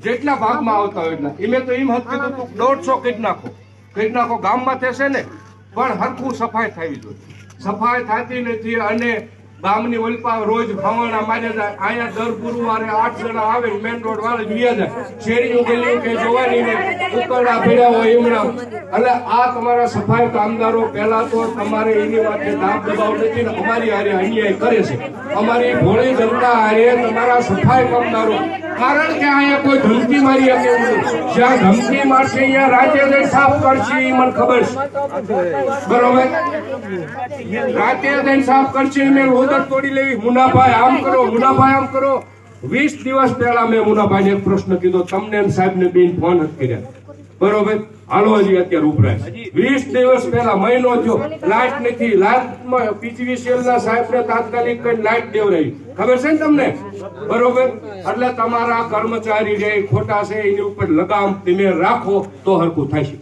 જેટલા ભાગમાં આવતા હોય એટલા. મેં તો એમ હક કીધું તું 150 કરી નાખો ગામમાં થશે ને, પણ હરખું સફાઈ થવી જોઈએ. સફાઈ થતી નથી અને ગામની ઓલપા રોજ ખાવાના મારે જાય. અહીંયા દર ગુરુવારે 8 જણા આવે, મેન રોડ વાળા જોયા જાય, શેરીઓ ગલીઓ કે જોવાની ને ઉકરડા ભેળા હોય એમના. એટલે આ તમારા સફાઈ કામદારો પહેલા તો તમારે એની માટે દાબ દબાવ નથી ને અમારી હારે અન્યાય કરે છે. અમારી ભોળી જનતા હારે તમારા સફાઈ કામદારો, કારણ કે અહીંયા કોઈ ધમકી મારી શકે નહીં. જ્યાં ધમકી મારશે અહીંયા રાજ્ય જઈ સાફ કરશે, એ મને ખબર છે. બરોબર, રાજ્ય જઈને સાફ કરશે. મેં હોદર તોડી લેવી, મુનાભાઈ આમ કરો, મુનાભાઈ આમ કરો. 20 દિવસ પહેલા મેં મુનાભાઈને એક પ્રશ્ન કીધો, તમને સાહેબને બેન ફોન જ કર્યા. બરોબર, હાલો હજી અત્યારે ઉપરાય 20 દિવસ પહેલા મહિનો થયો, લાઈટ નથી. લાઈટમાં PGVCL ના સાહેબને તાત્કાલિક કઈ લાઈટ દેવરાવી, ખબર છે ને તમને? બરોબર, એટલે તમારા કર્મચારી જે ખોટા છે એની ઉપર લગામ તમે રાખો તો હરખું થશે.